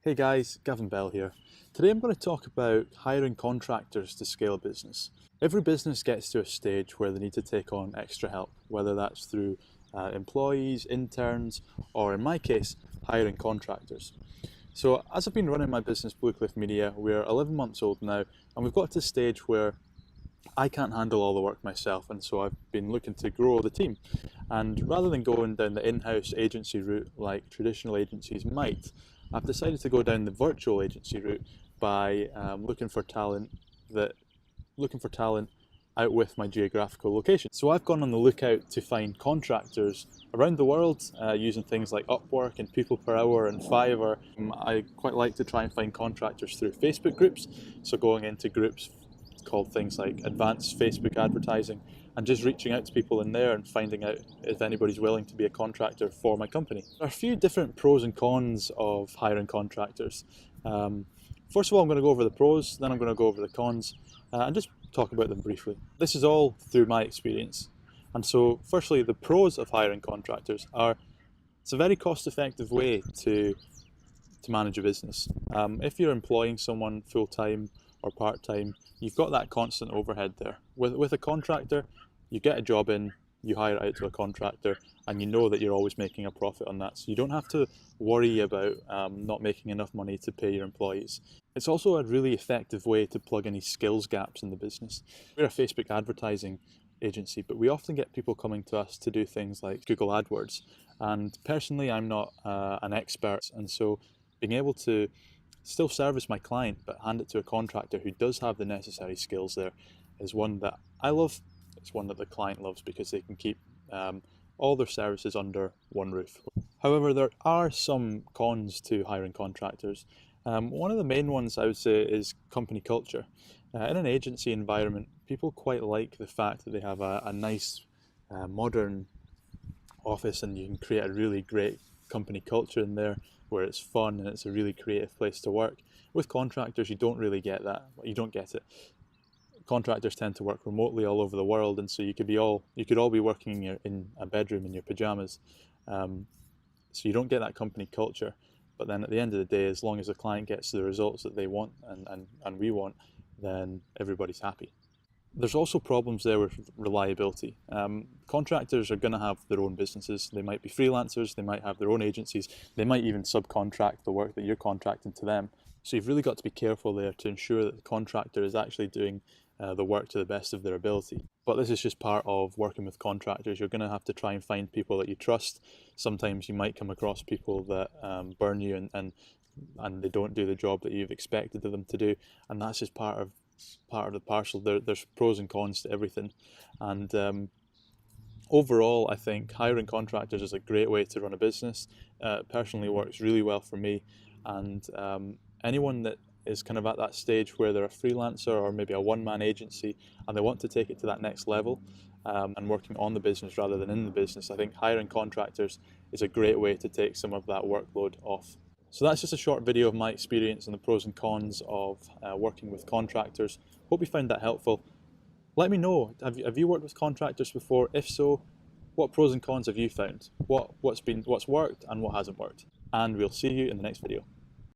Hey guys, Gavin Bell here. Today I'm going to talk about hiring contractors to scale a business. Every business gets to a stage where they need to take on extra help, whether that's through employees, interns, or in my case, hiring contractors. So as I've been running my business, Blue Cliff Media, we're 11 months old now, and we've got to a stage where I can't handle all the work myself, and so I've been looking to grow the team. And rather than going down the in-house agency route like traditional agencies might, I've decided to go down the virtual agency route by that looking for talent out with my geographical location. So I've gone on the lookout to find contractors around the world using things like Upwork and People Per Hour and Fiverr. I quite like to try and find contractors through Facebook groups, so going into groups called things like advanced Facebook advertising and just reaching out to people in there and finding out if anybody's willing to be a contractor for my company. There are a few different pros and cons of hiring contractors. First of all, I'm going to go over the pros, then I'm going to go over the cons and just talk about them briefly. This is all through my experience. And so firstly, the pros of hiring contractors are it's a very cost-effective way to manage a business. If you're employing someone full-time or part-time, you've got that constant overhead there. With a contractor, you get a job in, you hire it out to a contractor, and you know that you're always making a profit on that. So you don't have to worry about not making enough money to pay your employees. It's also a really effective way to plug any skills gaps in the business. We're a Facebook advertising agency, but we often get people coming to us to do things like Google AdWords. And personally, I'm not an expert, and so being able to still service my client but hand it to a contractor who does have the necessary skills there is one that I love. It's one that the client loves because they can keep all their services under one roof. However, there are some cons to hiring contractors. One of the main ones I would say is company culture. In an agency environment, people quite like the fact that they have a nice modern office and you can create a really great company culture in there where it's fun and it's a really creative place to work. With contractors, you don't really get that. You don't get it. Contractors tend to work remotely all over the world, and so you could all be working in a bedroom in your pajamas. So you don't get that company culture. But then at the end of the day, as long as the client gets the results that they want and we want, then everybody's happy. There's also problems there with reliability. Contractors are going to have their own businesses. They might be freelancers, they might have their own agencies, they might even subcontract the work that you're contracting to them. So you've really got to be careful there to ensure that the contractor is actually doing the work to the best of their ability. But this is just part of working with contractors. You're going to have to try and find people that you trust. Sometimes you might come across people that burn you and they don't do the job that you've expected of them to do, and that's just part of the parcel. There's pros and cons to everything, and overall I think hiring contractors is a great way to run a business. Personally works really well for me, and anyone that is kind of at that stage where they're a freelancer or maybe a one-man agency and they want to take it to that next level and working on the business rather than in the business, I think hiring contractors is a great way to take some of that workload off. So that's just a short video of my experience and the pros and cons of working with contractors. Hope you found that helpful. Let me know, have you worked with contractors before? If so, what pros and cons have you found? What's worked and what hasn't worked? And we'll see you in the next video.